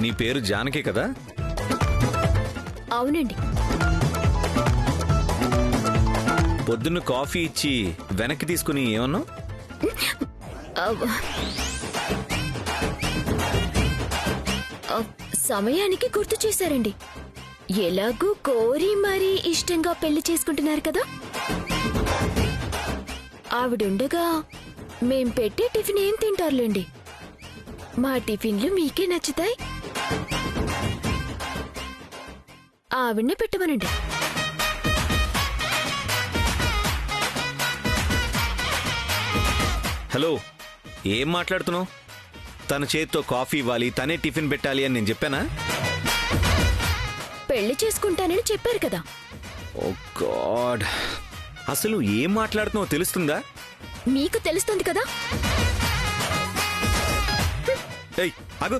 నీ పేరు జానకి కదా? అవునండి. పొద్దున్న కాఫీ ఇచ్చి వెనక్కి తీసుకుని ఏమన్నావు? సమయానికి గుర్తు చేశారండి. ఎలాగూ కోరి మరీ ఇష్టంగా పెళ్లి చేసుకుంటున్నారు కదా, ఆవిడుండగా మేం పెట్టే టిఫిన్ ఏం తింటారులేండి. మా టిఫిన్లు మీకే నచ్చుతాయి, ఆవిడ్నే పెట్టమనండి. హలో, ఏం మాట్లాడుతున్నావు? తన చేతితో కాఫీ ఇవ్వాలి, తనే టిఫిన్ పెట్టాలి అని నేను చెప్పానా? పెళ్లి చేసుకుంటానని చెప్పారు కదా. ఓ గాడ్, అసలు ఏం మాట్లాడుతున్నావో తెలుస్తుందా? మీకు తెలుస్తుంది కదా. ఏయ్ ఆగు.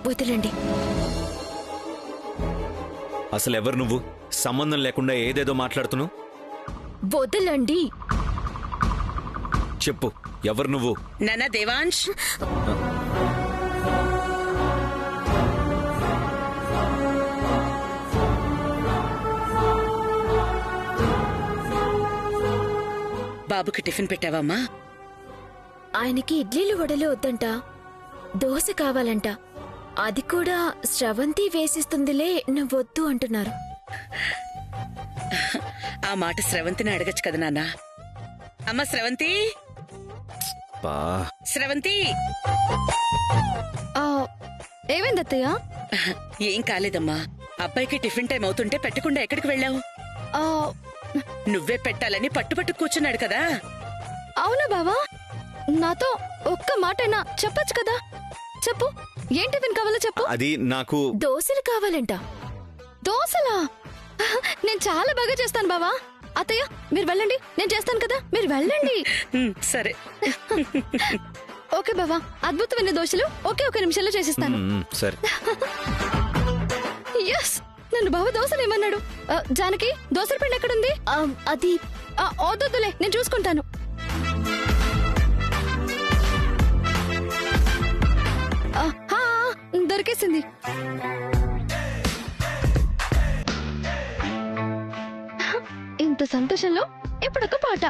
వదలండి. అసలు ఎవరు నువ్వు? సంబంధం లేకుండా ఏదేదో మాట్లాడుతున్నావు. వదలండి. చెప్పు, ఎవరు నువ్వు? నానా దేవాంశ్, బాబుకి టిఫిన్ పెట్టావమ్మా? ఆయనకి ఇడ్లీలు వడలు వద్దంట, దోశ కావాలంట. అది కూడా స్రవంతి వేసిస్తుందిలే, నువ్వొద్దు అంటున్నారు. ఆ మాట స్రవంతిని అడగచ్చు కదా నాన్న. అమ్మ స్రవంతి, స్రవంతి. ఏమైంది అత్తయ్య? ఏం కాలేదమ్మా. అబ్బాయికి టిఫిన్ టైం అవుతుంటే పెట్టకుండా ఎక్కడికి వెళ్ళావు? నువ్వే పెట్టాలని పట్టుపట్టు కూర్చున్నాడు కదా. అవునా బావా? నాతో ఒక్క మాటైనా చెప్పొచ్చు కదా. చెప్పు, ఏం టిఫిన్ కావాలో చెప్పు. అది నాకు దోశలు కావాలంట. దోశలా? నేను చాలా బాగా చేస్తాను బావా. అత్తయ్య మీరు వెళ్ళండి, నేను చేస్తాను కదా, మీరు వెళ్ళండి. సరే. ఓకే బావా, అద్భుతమైన దోశలు ఒకే ఒక నిమిషంలో చేసిస్తాను. సరే. ఎస్, నన్ను బావ దోశలు ఏమన్నాడు. జానకి, దోశల పిండి ఎక్కడుంది? అది వద్దులే, నేను చూసుకుంటాను. దొరికేసింది. ఇంత సంతోషంలో ఇప్పుడొక పాట.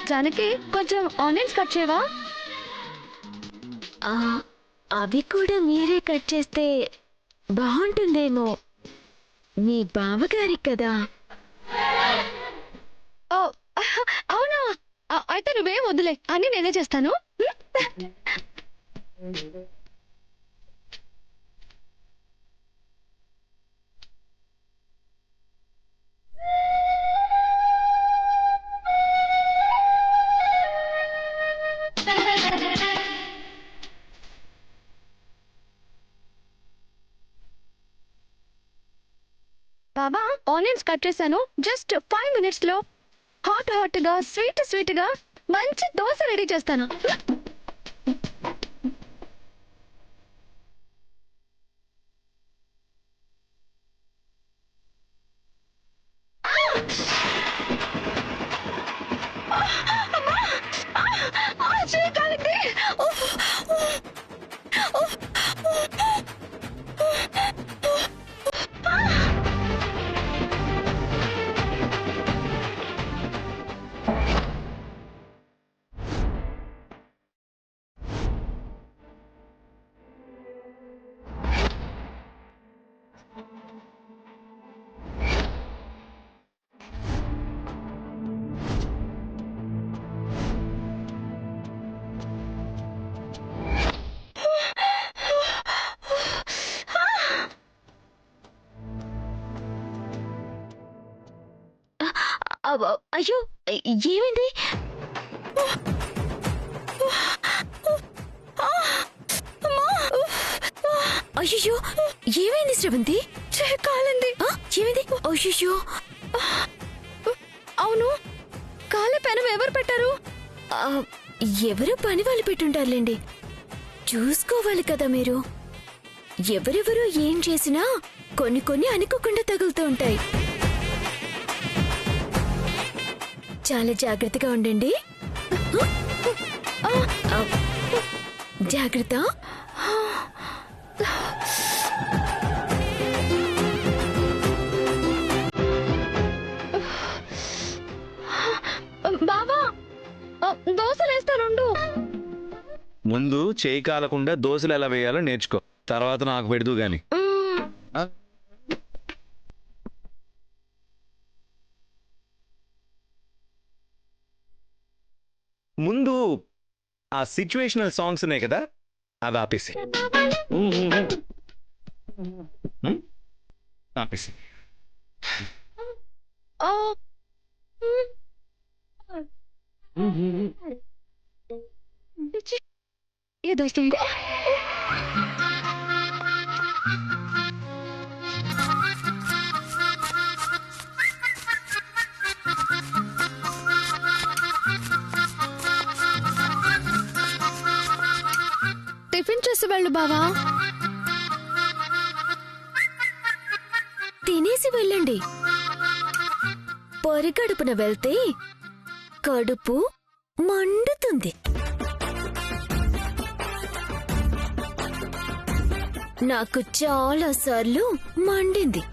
జానకి, కొంచెం ఆనియన్స్ కట్ చేయవా? అవి కూడా మీరే కట్ చేస్తే బాగుంటుందేమో, మీ బావగారికి కదా. అవునా? అయితే నువ్వేం వద్దులే, అన్ని నేనే చేస్తాను. బాబా ఆనియన్స్ కట్ చేశాను. జస్ట్ 5 minutes లో హాట్ గా స్వీట్ గా మంచి దోశ రెడీ చేస్తాను. అయ్యో ఏమైంది? అయ్యో ఏమైంది శ్రవంతి? కాలండి. ఏమైంది? అయ్యో అవును, కాళ్ళ పెనం ఎవరు పెట్టారు? ఎవరు పని వాళ్ళు పెట్టుంటారులేండి. చూసుకోవాలి కదా మీరు. ఎవరెవరు ఏం చేసినా కొన్ని అనుకోకుండా తగులుతూ ఉంటాయి. చాలా జాగ్రత్తగా ఉండండి. జాగ్రత్త. బాబా దోశలు వేస్తానుండు. ముందు చేయి కాలకుండా దోశలు ఎలా వేయాలో నేర్చుకో, తర్వాత నాకు పెడదు గాని. ముందు ఆ సిచ్యువేషనల్ సాంగ్స్ ఉన్నాయి కదా, అవి ఆపేసి ఆపేసి. ఏదో టిఫిన్ చేసి వెళ్ళు బావా. తినేసి వెళ్ళండి. పొరిగడుపున వెళ్తే కడుపు మండుతుంది. నాకు చాలా సార్లు మండింది.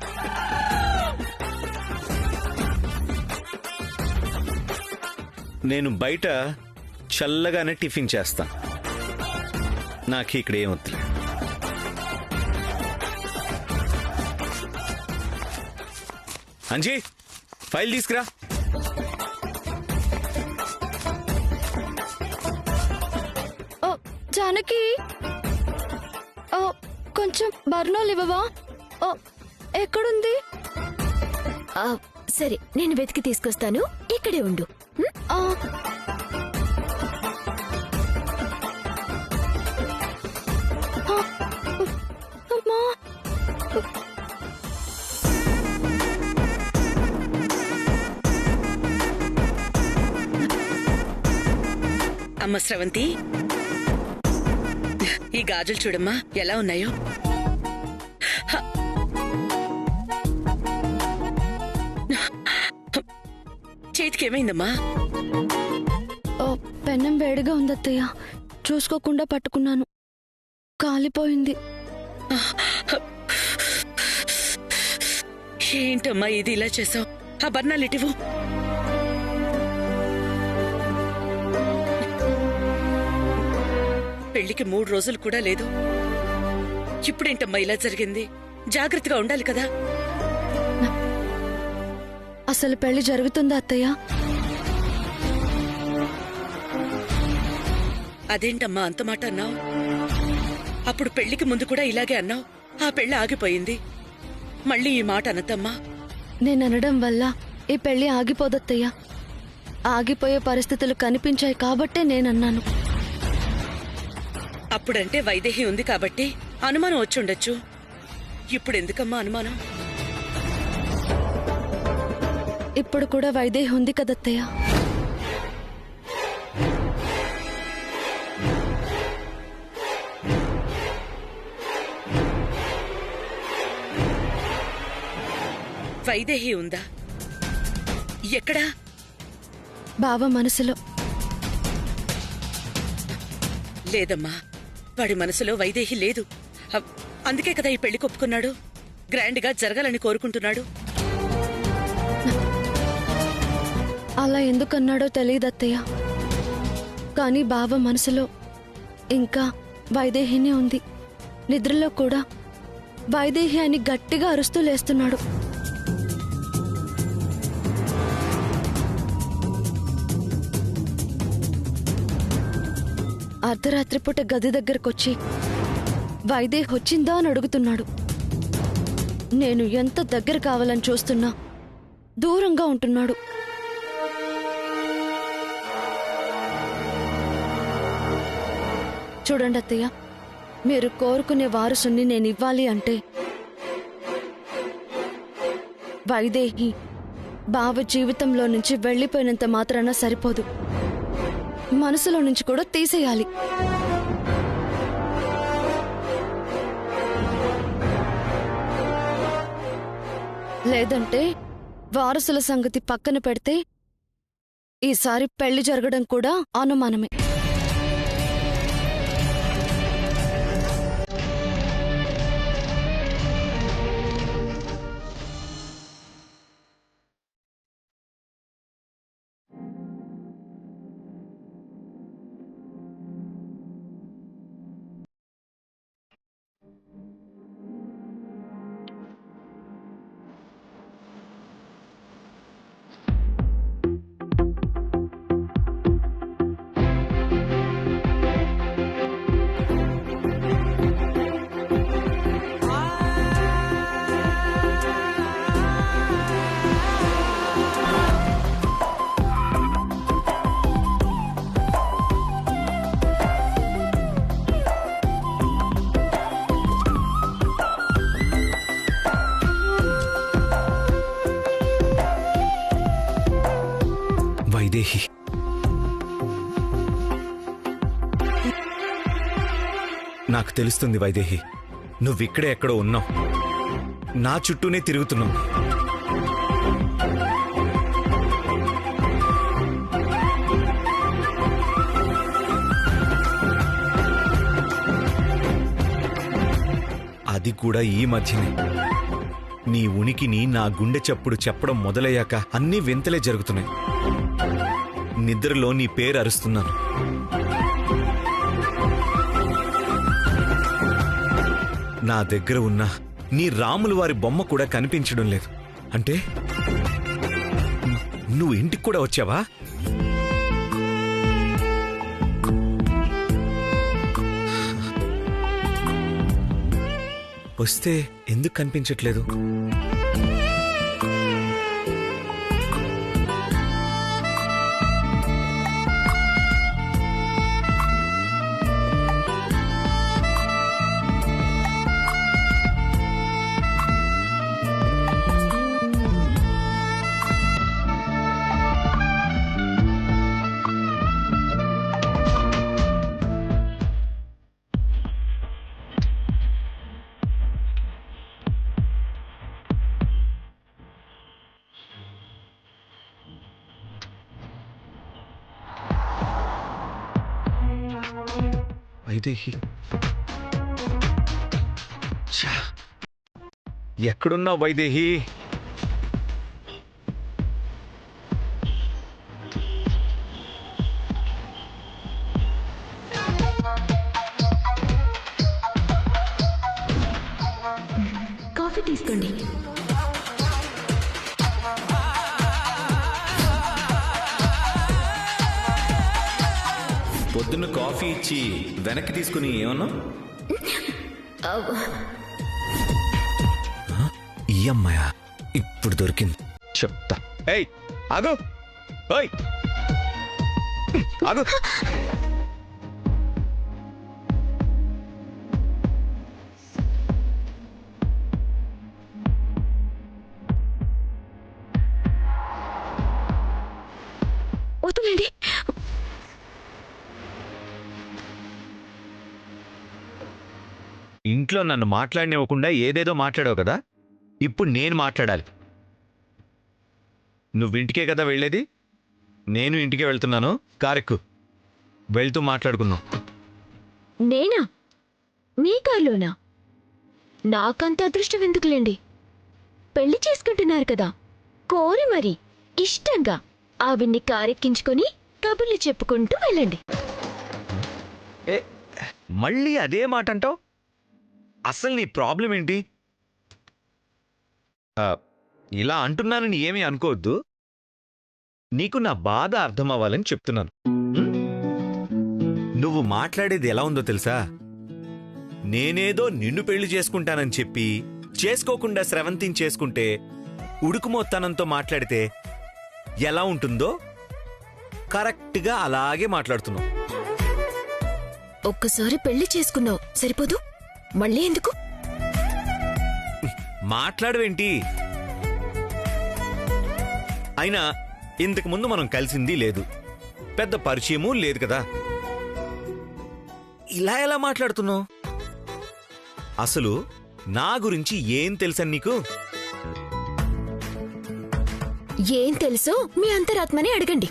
నేను బయట చల్లగానే టిఫిన్ చేస్తాను, నాకు ఇక్కడ ఏమవుతుంది. అంజీ ఫైల్ తీసుకురా. జానకి కొంచెం బర్నోలు ఇవ్వవా? ఎక్కడుంది? సరే నేను వెతికి తీసుకొస్తాను, ఇక్కడే ఉండు. అమ్మ స్రవంతి, ఈ గాజులు చూడమ్మా ఎలా ఉన్నాయో. చేతికేమైందమ్మా? పెన్నం వేడిగా ఉందత్తయ్య, చూసుకోకుండా పట్టుకున్నాను, కాలిపోయింది. ఏంటమ్మా ఇది ఇలా చేసావు? ఆ బర్ణాలు ఇటివు. పెళ్లికి 3 రోజులు కూడా లేదు. ఇప్పుడేంటమ్మా ఇలా జరిగింది? జాగ్రత్తగా ఉండాలి కదా. అసలు పెళ్లి జరుగుతుందా అత్తయ్య? అదేంటమ్మా అంత మాట అన్నావు? అప్పుడు పెళ్లికి ముందు కూడా ఇలాగే అన్నావు. ఆ పెళ్లి ఆగిపోయింది, మళ్ళీ ఈ మాట అనద్దమ్మా. నేననడం వల్ల ఈ పెళ్లి ఆగిపోదత్తయ్య. ఆగిపోయే పరిస్థితులు కనిపించాయి కాబట్టే నేనన్నాను. అప్పుడంటే వైదేహి ఉంది కాబట్టి అనుమానం వచ్చుండొచ్చు. ఇప్పుడు ఎందుకమ్మా అనుమానం? ఇప్పుడు కూడా వైదేహి ఉంది కదత్తయ్య. వైదేహి ఉందా? ఎక్కడా? బావ మనసులో. లేదమ్మా, వాడి మనసులో వైదేహి లేదు. అందుకే కదా ఈ పెళ్లి కొప్పుకున్నాడు. గ్రాండ్గా జరగాలని కోరుకుంటున్నాడు. అలా ఎందుకన్నాడో తెలియదత్తయ్య, కానీ బావ మనసులో ఇంకా వైదేహినే ఉంది. నిద్రలో కూడా వైదేహి అని గట్టిగా అరుస్తూ లేస్తున్నాడు. అర్ధరాత్రి పూట గది దగ్గరకొచ్చి వైదేహి వచ్చిందా అని అడుగుతున్నాడు. నేను ఎంత దగ్గర కావాలని చూస్తున్నా దూరంగా ఉంటున్నాడు. చూడండి అత్తయ్య, మీరు కోరుకునే వారసుని నేను ఇవ్వాలి అంటే వైదేహి బావ జీవితంలో నుంచి వెళ్లిపోయినంత మాత్రాన సరిపోదు, మనసులో నుంచి కూడా తీసేయాలి. లేదంటే వారసుల సంగతి పక్కన పెడితే ఈసారి పెళ్లి జరగడం కూడా అనుమానమే. వైదేహి, నాకు తెలుస్తుంది వైదేహి, నువ్విక్కడే ఎక్కడో ఉన్నావు, నా చుట్టూనే తిరుగుతున్నావు. అది కూడా ఈ మధ్యనే. నీ ఉనికిని నా గుండె చప్పుడు చెప్పడం మొదలయ్యాక అన్నీ వింతలే జరుగుతున్నాయి. నిద్రలో నీ పేరు అరుస్తున్నాను. నా దగ్గర ఉన్న నీ రాములు వారి బొమ్మ కూడా కనిపించడం లేదు. అంటే నువ్వు ఇంటికి కూడా వచ్చావా? వస్తే ఎందుకు కనిపించట్లేదు? వైదేహి, ఎక్కడున్నావు వైదేహి? కాఫీ తీసుకోండి. పొద్దున్న కాఫీ ఇచ్చి వెనక్కి తీసుకుని ఏమన్నా? ఈ అమ్మాయా ఇప్పుడు దొరికింది, చెప్తా. ఏయ్ ఆగు, ఓయ్ ఆగు. ఇంట్లో నన్ను మాట్లాడనివ్వకుండా ఏదేదో మాట్లాడావు కదా, ఇప్పుడు నేను మాట్లాడాలి. నువ్వింటికే కదా వెళ్ళేది, నేను ఇంటికే వెళ్తున్నాను. కారెక్కు, వెళ్తూ మాట్లాడుకుందాం. నేనా? మీ కారులోనా? నాకంత అదృష్టం ఎందుకులేండి. పెళ్లి చేసుకుంటున్నారు కదా, కోరి మరి ఇష్టంగా ఆవిడ్ని కారెక్కించుకొని కబుర్లు చెప్పుకుంటూ వెళ్ళండి. ఏ, మళ్ళీ అదే మాట అంటావు? అసలు నీ ప్రాబ్లం ఏంటి? ఇలా అంటున్నానని ఏమీ అనుకోవద్దు. నీకు నా బాధ అర్థం అవ్వాలని చెప్తున్నాను. ఉం? నువ్వు మాట్లాడేది ఎలా ఉందో తెలుసా? నేనేదో నిన్ను పెళ్లి చేసుకుంటానని చెప్పి చేసుకోకుండా స్రవంతిని చేసుకుంటే ఉడుకుమోత్తనంతో మాట్లాడితే ఎలా ఉంటుందో కరెక్ట్గా అలాగే మాట్లాడుతున్నావు. ఒక్కసారి పెళ్లి చేసుకున్నావు సరిపోదు, మళ్ళీ ఎందుకు? మాట్లాడవేంటి? అయినా ఇంతకు ముందు మనం కలిసింది లేదు, పెద్ద పరిచయమూ లేదు కదా. ఇలా ఎలా మాట్లాడుతున్నావు? అసలు నా గురించి ఏం తెలుసని నీకు? ఏం తెలుసో మీ అంతరాత్మని అడగండి.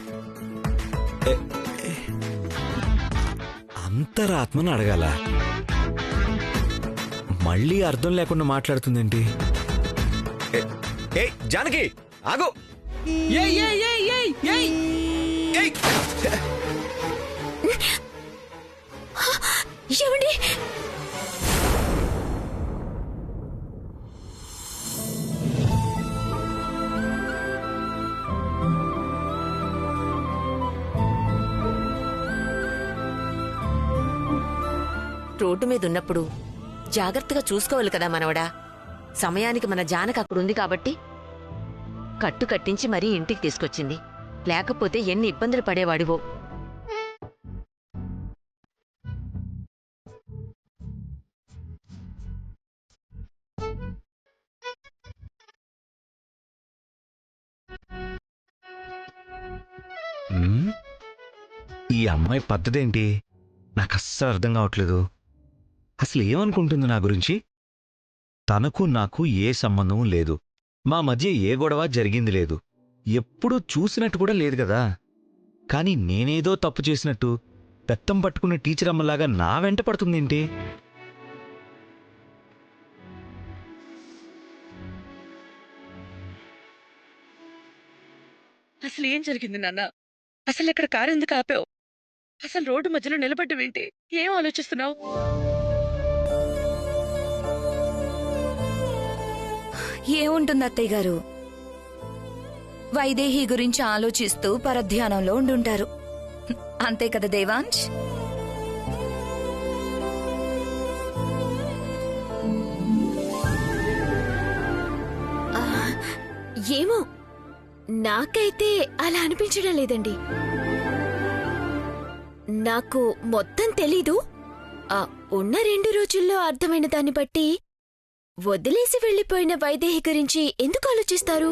అంతరాత్మను అడగాల? మళ్ళీ అర్థం లేకుండా మాట్లాడుతుందేంటి? ఏయ్ జానకి, ఆగు! ఏయ్! ఏమండి? రోడ్డు మీద ఉన్నప్పుడు జాగ్రత్తగా చూసుకోవాలి కదా మనవడా. సమయానికి మన జానకి అక్కడుంది కాబట్టి కట్టు కట్టించి మరీ ఇంటికి తీసుకొచ్చింది. లేకపోతే ఎన్ని ఇబ్బందులు పడేవాడివో. ఉమ్, ఈ అమ్మాయి పద్ధతేంటి నాకు అస్సలు అర్థం కావట్లేదు. అసలు ఏమనుకుంటుంది నా గురించి? తనకు నాకు ఏ సంబంధం లేదు, మా మధ్య ఏ గొడవ జరిగింది లేదు, ఎప్పుడూ చూసినట్టు కూడా లేదు కదా. కానీ నేనేదో తప్పు చేసినట్టు పెత్తం పట్టుకున్న టీచర్ అమ్మలాగా నా వెంట పడుతుందేంటి? అసలు ఏం జరిగింది నాన్న? అసలు ఇక్కడ కారు ఎందుకు ఆపావు? అసలు రోడ్డు మధ్యలో నిలబడ్డవేంటి? ఏం ఆలోచిస్తున్నావు? ఏముంటుంది అత్తయ్య గారు, వైదేహి గురించి ఆలోచిస్తూ పరధ్యానంలో ఉండుంటారు. అంతే కదా దేవాంశ్? ఏమో, నాకైతే అలా అనిపించడం లేదండి. నాకు మొత్తం తెలీదు. ఉన్న 2 రోజుల్లో అర్థమైన దాన్ని బట్టి వదిలేసి వెళ్లిపోయిన వైదేహి గురించి ఎందుకు ఆలోచిస్తారు?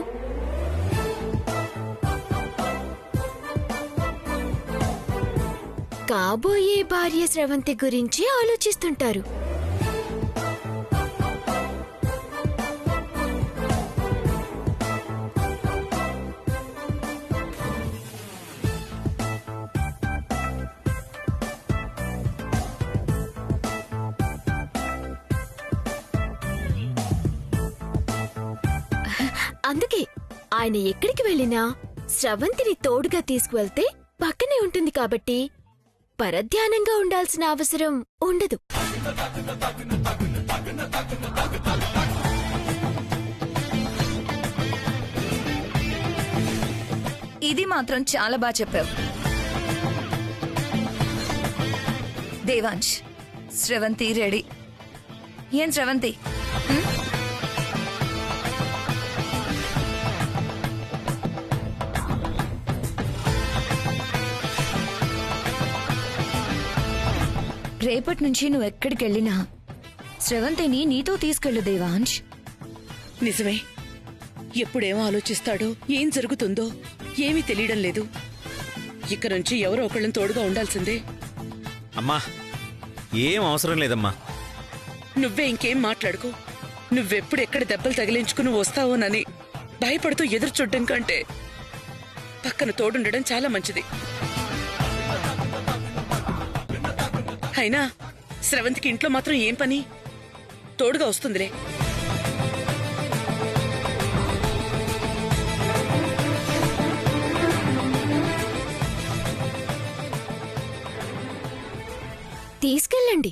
కాబోయే భార్య స్రవంతి గురించి ఆలోచిస్తుంటారు. అందుకే ఆయన ఎక్కడికి వెళ్ళినా స్రవంతిని తోడుగా తీసుకువెళ్తే పక్కనే ఉంటుంది కాబట్టి పరధ్యానంగా ఉండాల్సిన అవసరం ఉండదు. ఇది మాత్రం చాలా బాగా చెప్పావు దేవాంశ్. స్రవంతి రెడీ. ఏం స్రవంతి? రేపటి నుంచి నువ్వు ఎక్కడికెళ్ళినా స్రవంతిని నీతో తీసుకెళ్ళు దేవాంశ్. నిజమే. ఎప్పుడేమో ఆలోచిస్తాడో, ఏం జరుగుతుందో ఏమీ తెలియడం లేదు. ఇక నుంచి ఎవరో ఒకళ్ళని తోడుగా ఉండాల్సిందే. అమ్మా, ఏం అవసరం లేదమ్మా. నువ్వే ఇంకేం మాట్లాడుకో. నువ్వెప్పుడు ఎక్కడ దెబ్బలు తగిలించుకుని వస్తావోనని భయపడుతూ ఎదురు చూడడం కంటే పక్కన తోడుండడం చాలా మంచిది. అయినా స్రవంతికి ఇంట్లో మాత్రం ఏం పని? తోడుగా వస్తుందిలే. తీసుకెళ్ళండి.